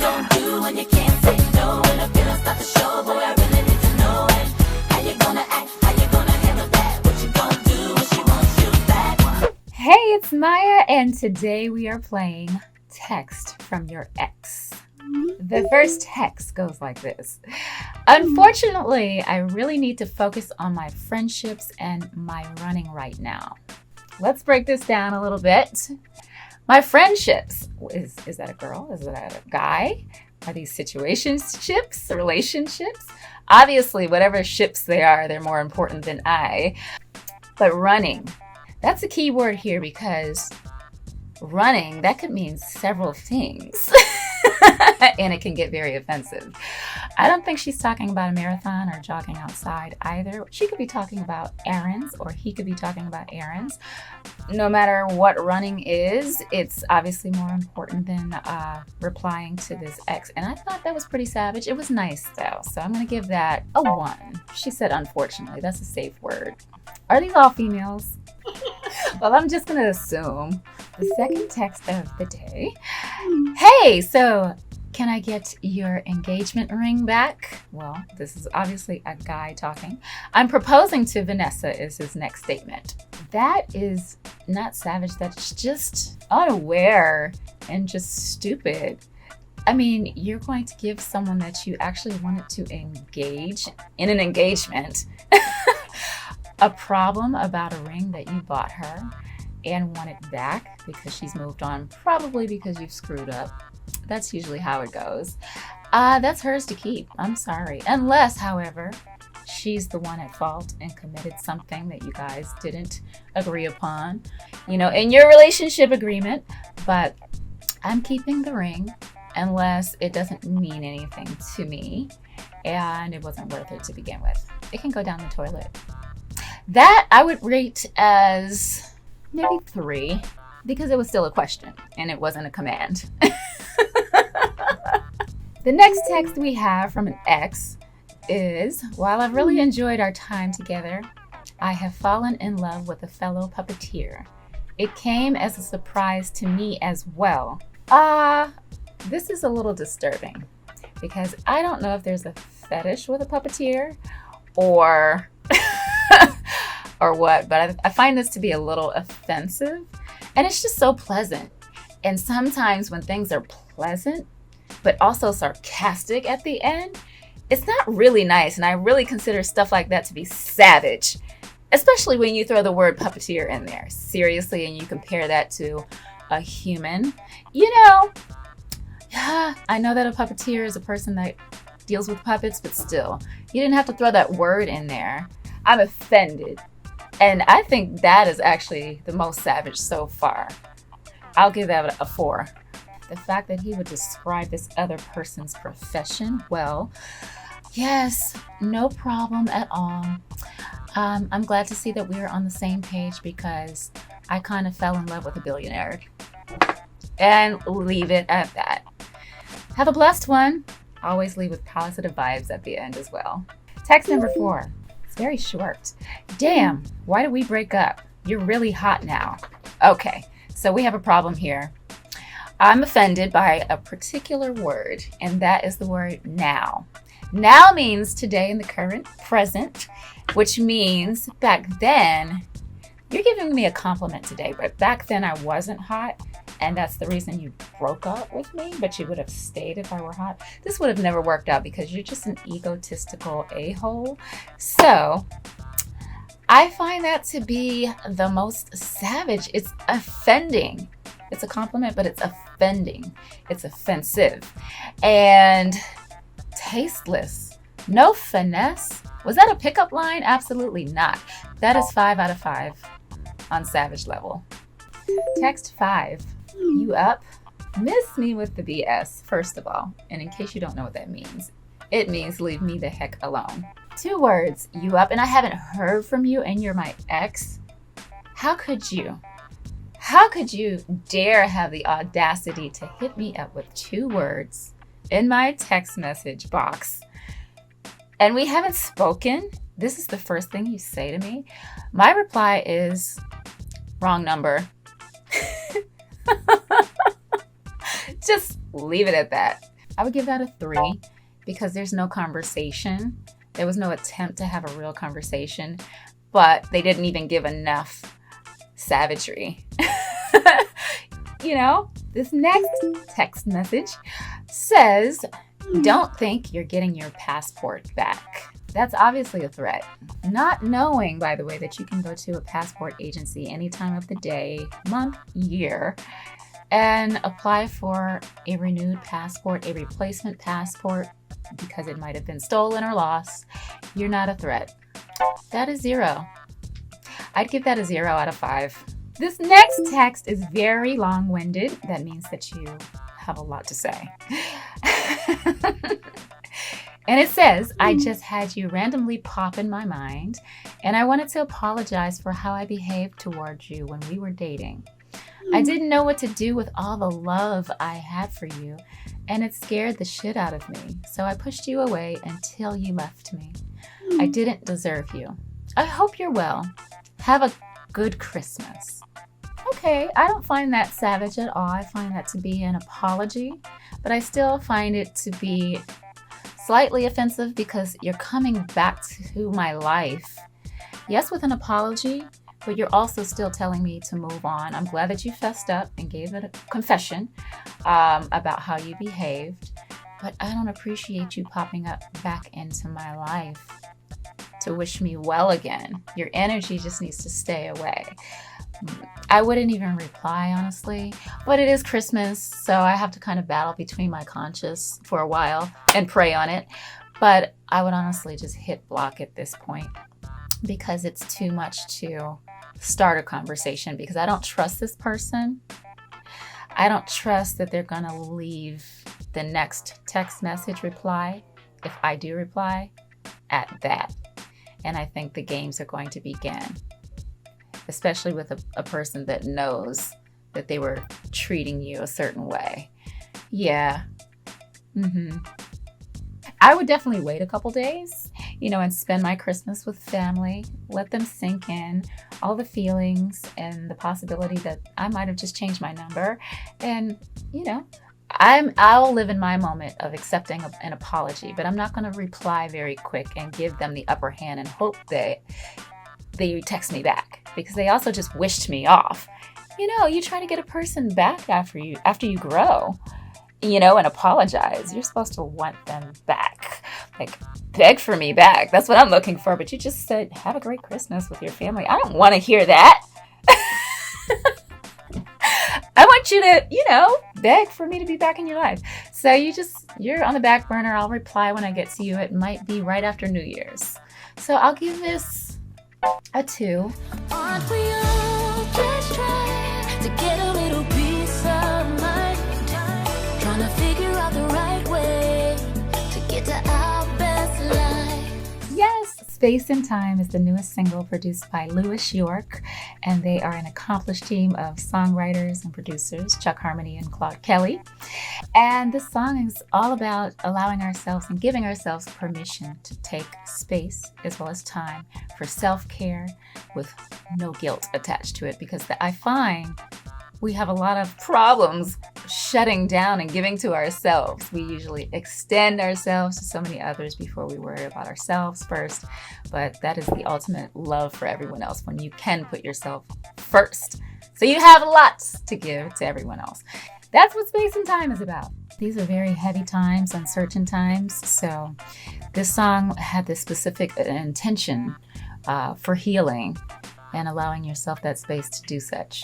gonna do when you can't say no? When the feelings start to show, boy, I really need to know it. How you gonna act? How you gonna handle that? What you gonna do when she wants you back? Hey, it's Maya, and today we are playing Text from Your Ex. The first text goes like this. Unfortunately, I really need to focus on my friendships and my running right now. Let's break this down a little bit. My friendships. Is that a girl? Is that a guy? Are these situationships, relationships? Obviously, whatever ships they are, they're more important than I. But running, that's a key word here because running, that could mean several things. And it can get very offensive. I don't think she's talking about a marathon or jogging outside either. She could be talking about errands, or he could be talking about errands. No matter what running is, it's obviously more important than replying to this ex. And I thought that was pretty savage. It was nice though, so I'm gonna give that a 1. She said unfortunately, that's a safe word. Are these all females? Well, I'm just gonna assume. The second text of the day. Hey, so can I get your engagement ring back? Well, this is obviously a guy talking. I'm proposing to Vanessa is his next statement. That is not savage. That's just unaware and just stupid. I mean, you're going to give someone that you actually wanted to engage in an engagement a problem about a ring that you bought her and want it back because she's moved on, probably because you've screwed up. That's usually how it goes. That's hers to keep. I'm sorry. Unless, however, she's the one at fault and committed something that you guys didn't agree upon, in your relationship agreement. But I'm keeping the ring unless it doesn't mean anything to me and it wasn't worth it to begin with. It can go down the toilet. That I would rate as maybe 3 because it was still a question and it wasn't a command. The next text we have from an ex is, while I've really enjoyed our time together, I have fallen in love with a fellow puppeteer. It came as a surprise to me as well. This is a little disturbing because I don't know if there's a fetish with a puppeteer or what, but I find this to be a little offensive, and it's just so pleasant. And sometimes when things are pleasant but also sarcastic at the end, it's not really nice, and I really consider stuff like that to be savage, especially when you throw the word puppeteer in there. Seriously, and you compare that to a human. I know that a puppeteer is a person that deals with puppets, but still, you didn't have to throw that word in there. I'm offended. And I think that is actually the most savage so far. I'll give that a 4. The fact that he would describe this other person's profession, well, yes, no problem at all. I'm glad to see that we're on the same page because I kind of fell in love with a billionaire. And leave it at that. Have a blessed one. Always leave with positive vibes at the end as well. Text number 4. Very short. Damn, why did we break up? You're really hot now. Okay, so we have a problem here. I'm offended by a particular word, and that is the word now. Now means today in the current present, which means back then, you're giving me a compliment today, but back then I wasn't hot, and that's the reason you broke up with me, but you would have stayed if I were hot. This would have never worked out because you're just an egotistical a-hole. So I find that to be the most savage. It's offending. It's a compliment, but it's offending. It's offensive and tasteless. No finesse. Was that a pickup line? Absolutely not. That is 5 out of 5 on savage level. Text 5. You up? Miss me with the BS, first of all. And in case you don't know what that means, it means leave me the heck alone. 2 words, you up, and I haven't heard from you and you're my ex. How could you? How could you dare have the audacity to hit me up with 2 words in my text message box? And we haven't spoken. This is the first thing you say to me. My reply is, wrong number. Just leave it at that. I would give that a 3 because there's no conversation. There was no attempt to have a real conversation, but they didn't even give enough savagery. This next text message says, don't think you're getting your passport back. That's obviously a threat. Not knowing, by the way, that you can go to a passport agency any time of the day, month, year, and apply for a renewed passport, a replacement passport, because it might have been stolen or lost. You're not a threat. That is 0. I'd give that a 0 out of 5. This next text is very long-winded. That means that you have a lot to say. And it says, I just had you randomly pop in my mind, and I wanted to apologize for how I behaved towards you when we were dating. I didn't know what to do with all the love I had for you, and it scared the shit out of me. So I pushed you away until you left me. I didn't deserve you. I hope you're well. Have a good Christmas. Okay, I don't find that savage at all. I find that to be an apology, but I still find it to be slightly offensive because you're coming back to my life. Yes, with an apology, but you're also still telling me to move on. I'm glad that you fessed up and gave it a confession about how you behaved, but I don't appreciate you popping up back into my life to wish me well again. Your energy just needs to stay away. I wouldn't even reply, honestly, but it is Christmas, so I have to kind of battle between my conscience for a while and pray on it. But I would honestly just hit block at this point because it's too much to start a conversation because I don't trust this person. I don't trust that they're going to leave the next text message reply, if I do reply, at that. And I think the games are going to begin, especially with a person that knows that they were treating you a certain way. Yeah. I would definitely wait a couple days, and spend my Christmas with family, let them sink in, all the feelings and the possibility that I might have just changed my number. And, I'll live in my moment of accepting an apology, but I'm not going to reply very quick and give them the upper hand and hope that they text me back because they also just wished me off. You try to get a person back after you grow, and apologize. You're supposed to want them back. Like, beg for me back. That's what I'm looking for. But you just said, have a great Christmas with your family. I don't want to hear that. I want you to, beg for me to be back in your life. So you're on the back burner. I'll reply when I get to you. It might be right after New Year's. So I'll give this a 2. Aren't we all just trying to get a little peace of mind? Trying to figure out the right way to get to our best life. Yes, Space and Time is the newest single produced by Louis York, and they are an accomplished team of songwriters and producers, Chuck Harmony and Claude Kelly. And this song is all about allowing ourselves and giving ourselves permission to take space as well as time for self-care with no guilt attached to it, because I find we have a lot of problems shutting down and giving to ourselves. We usually extend ourselves to so many others before we worry about ourselves first. But that is the ultimate love for everyone else, when you can put yourself first. So you have lots to give to everyone else. That's what Space and Time is about. These are very heavy times, uncertain times. So this song had this specific intention for healing and allowing yourself that space to do such.